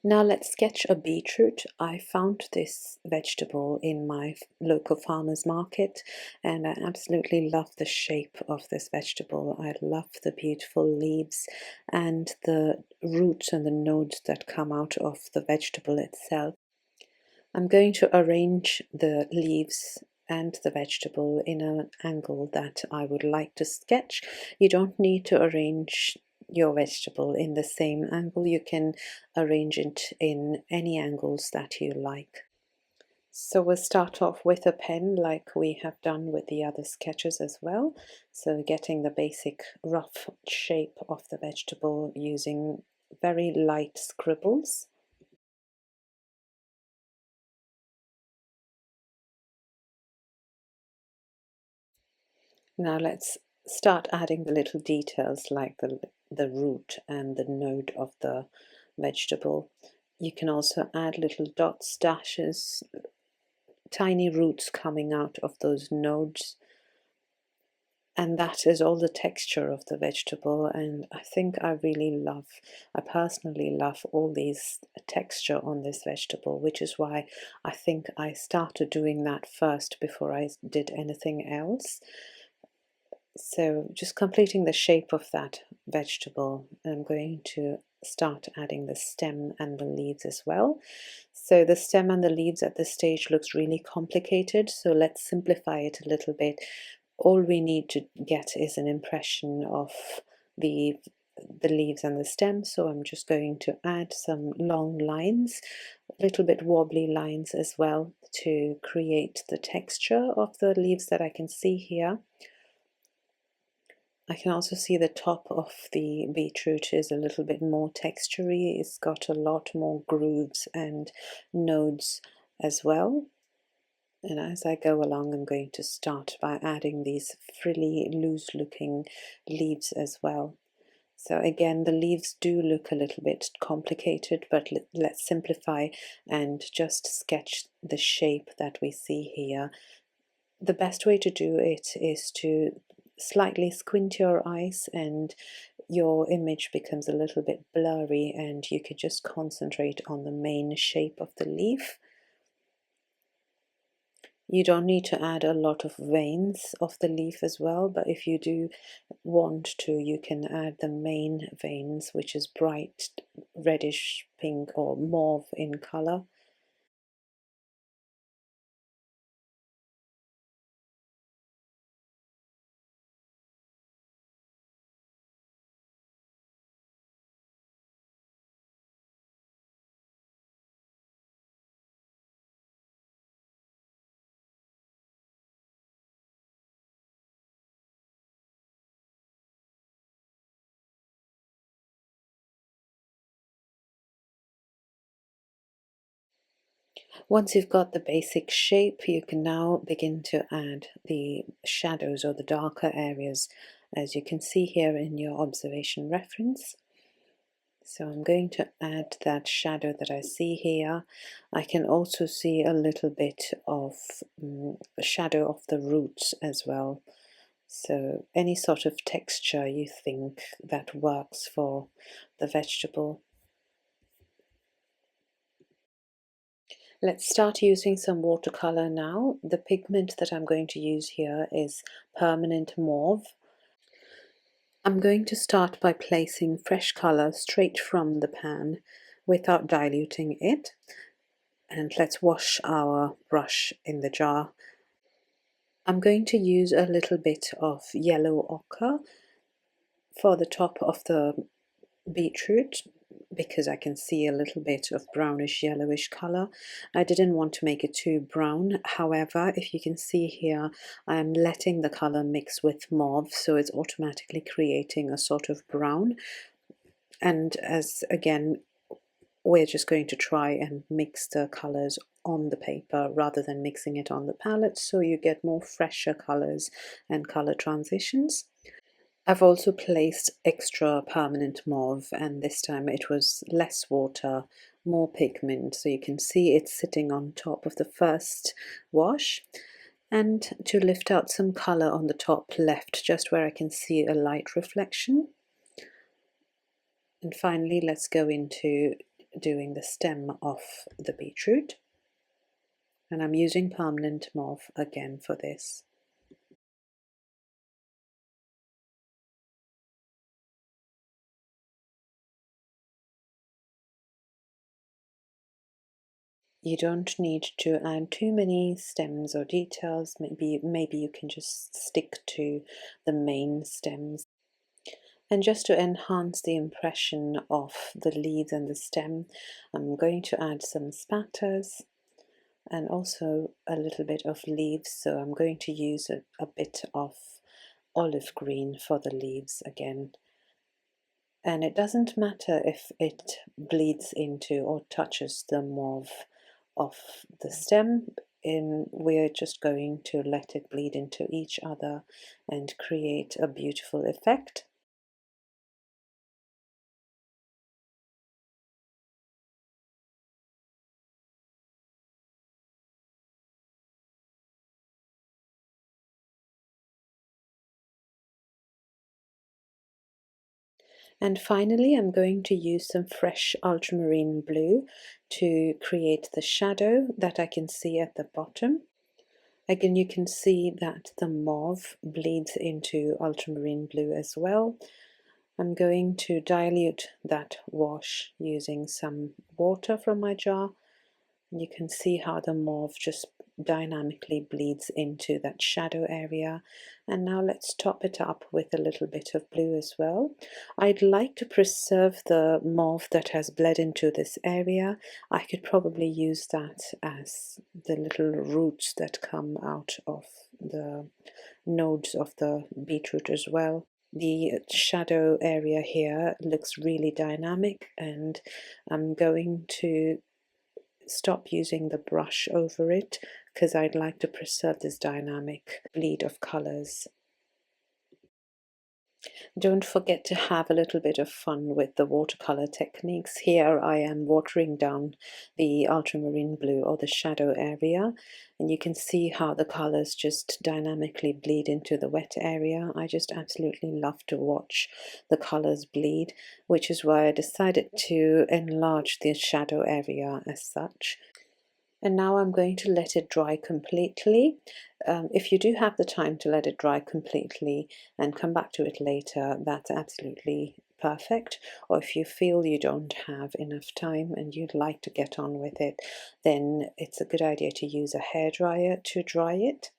Now let's sketch a beetroot. I found this vegetable in my local farmer's market and I absolutely love the shape of this vegetable. I love the beautiful leaves and the roots and the nodes that come out of the vegetable itself. I'm going to arrange the leaves and the vegetable in an angle that I would like to sketch. You don't need to arrange your vegetable in the same angle. You can arrange it in any angles that you like. So we'll start off with a pen like we have done with the other sketches as well. So getting the basic rough shape of the vegetable using very light scribbles. Now let's start adding the little details like the root and the node of the vegetable. You can also add little dots, dashes, tiny roots coming out of those nodes. And that is all the texture of the vegetable, and I think I personally love all these texture on this vegetable, which is why I think I started doing that first before I did anything else. So just completing the shape of that vegetable, I'm going to start adding the stem and the leaves as well. So the stem and the leaves at this stage looks really complicated, so let's simplify it a little bit. All we need to get is an impression of the leaves and the stem, so I'm just going to add some long lines, a little bit wobbly lines as well, to create the texture of the leaves that I can see here. I can also see the top of the beetroot is a little bit more textury. It's got a lot more grooves and nodes as well. And as I go along, I'm going to start by adding these frilly, loose looking leaves as well. So again, the leaves do look a little bit complicated, but let's simplify and just sketch the shape that we see here. The best way to do it is to slightly squint your eyes and your image becomes a little bit blurry and you could just concentrate on the main shape of the leaf. You don't need to add a lot of veins of the leaf as well, but if you do want to, you can add the main veins, which is bright reddish pink or mauve in color. Once you've got the basic shape, you can now begin to add the shadows or the darker areas, as you can see here in your observation reference. So I'm going to add that shadow that I see here. I can also see a little bit of shadow of the roots as well. So any sort of texture you think that works for the vegetable. Let's start using some watercolor now. The pigment that I'm going to use here is permanent mauve. I'm going to start by placing fresh color straight from the pan without diluting it. And let's wash our brush in the jar. I'm going to use a little bit of yellow ochre for the top of the beetroot because I can see a little bit of brownish yellowish color. I didn't want to make it too brown. However, if you can see here, I'm letting the color mix with mauve, so it's automatically creating a sort of brown. And as again, we're just going to try and mix the colors on the paper rather than mixing it on the palette, so you get more fresher colors and color transitions. I've also placed extra permanent mauve, and this time it was less water, more pigment, so you can see it's sitting on top of the first wash. And to lift out some color on the top left, just where I can see a light reflection. And finally, let's go into doing the stem of the beetroot, and I'm using permanent mauve again for this. You don't need to add too many stems or details. Maybe you can just stick to the main stems. And just to enhance the impression of the leaves and the stem, I'm going to add some spatters and also a little bit of leaves. So I'm going to use a bit of olive green for the leaves again. And it doesn't matter if it bleeds into or touches the mauve of the stem. We're just going to let it bleed into each other and create a beautiful effect. And finally, I'm going to use some fresh ultramarine blue to create the shadow that I can see at the bottom. Again, you can see that the mauve bleeds into ultramarine blue as well. I'm going to dilute that wash using some water from my jar. You can see how the mauve just dynamically bleeds into that shadow area. And now let's top it up with a little bit of blue as well. I'd like to preserve the mauve that has bled into this area. I could probably use that as the little roots that come out of the nodes of the beetroot as well. The shadow area here looks really dynamic, and I'm going to stop using the brush over it because I'd like to preserve this dynamic bleed of colors. Don't forget to have a little bit of fun with the watercolor techniques. Here I am watering down the ultramarine blue or the shadow area, and you can see how the colors just dynamically bleed into the wet area. I just absolutely love to watch the colors bleed, which is why I decided to enlarge the shadow area as such. And now I'm going to let it dry completely. If you do have the time to let it dry completely and come back to it later, that's absolutely perfect. Or if you feel you don't have enough time and you'd like to get on with it, then it's a good idea to use a hairdryer to dry it.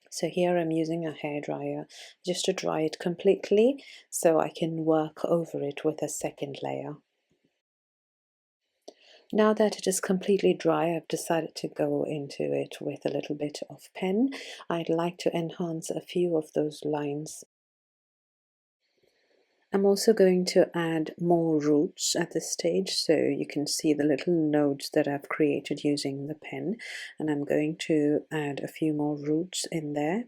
So here I'm using a hairdryer just to dry it completely so I can work over it with a second layer. Now that it is completely dry, I've decided to go into it with a little bit of pen. I'd like to enhance a few of those lines. I'm also going to add more roots at this stage, so you can see the little nodes that I've created using the pen, and I'm going to add a few more roots in there.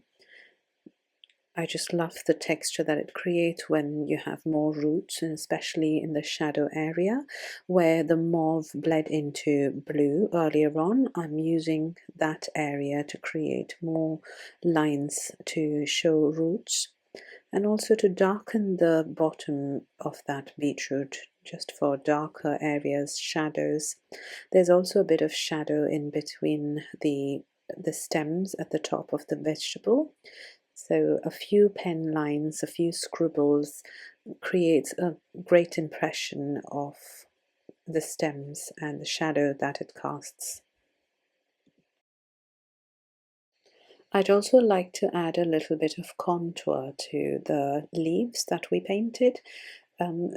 I just love the texture that it creates when you have more roots, and especially in the shadow area where the mauve bled into blue earlier on. I'm using that area to create more lines to show roots and also to darken the bottom of that beetroot just for darker areas, shadows. There's also a bit of shadow in between the stems at the top of the vegetable. So a few pen lines, a few scribbles creates a great impression of the stems and the shadow that it casts. I'd also like to add a little bit of contour to the leaves that we painted.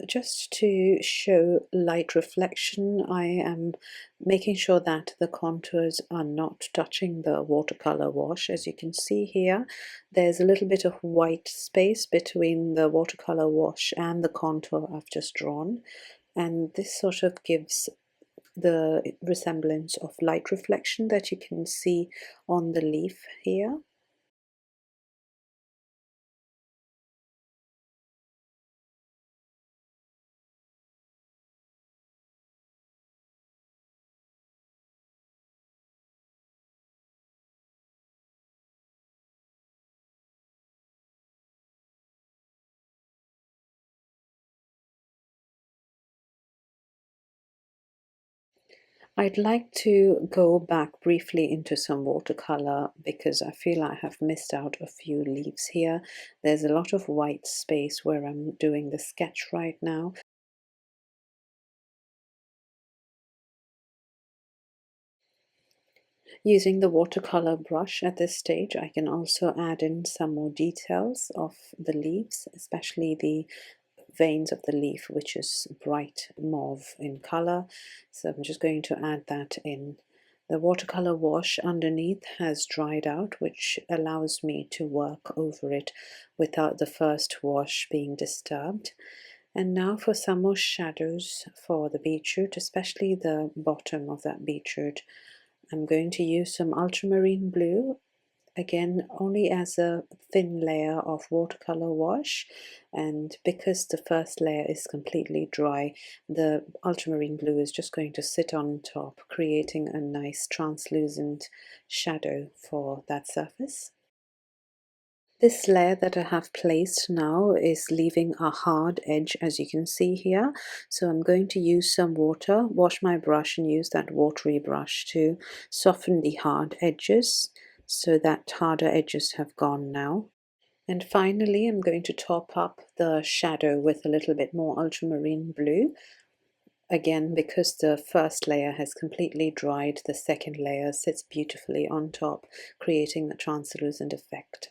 Just to show light reflection, I am making sure that the contours are not touching the watercolor wash. As you can see here, there's a little bit of white space between the watercolor wash and the contour I've just drawn, and this sort of gives the resemblance of light reflection that you can see on the leaf here. I'd like to go back briefly into some watercolor because I feel I have missed out a few leaves here. There's a lot of white space where I'm doing the sketch right now. Using the watercolor brush at this stage, I can also add in some more details of the leaves, especially the veins of the leaf, which is bright mauve in color. So I'm just going to add that in. The watercolor wash underneath has dried out, which allows me to work over it without the first wash being disturbed. And now for some more shadows for the beetroot, especially the bottom of that beetroot. I'm going to use some ultramarine blue, again only as a thin layer of watercolor wash, and because the first layer is completely dry, the ultramarine blue is just going to sit on top, creating a nice translucent shadow for that surface. This layer that I have placed now is leaving a hard edge, as you can see here. So I'm going to use some water, wash my brush and use that watery brush to soften the hard edges so that harder edges have gone now. And finally, I'm going to top up the shadow with a little bit more ultramarine blue. Again, because the first layer has completely dried, the second layer sits beautifully on top, creating a translucent effect.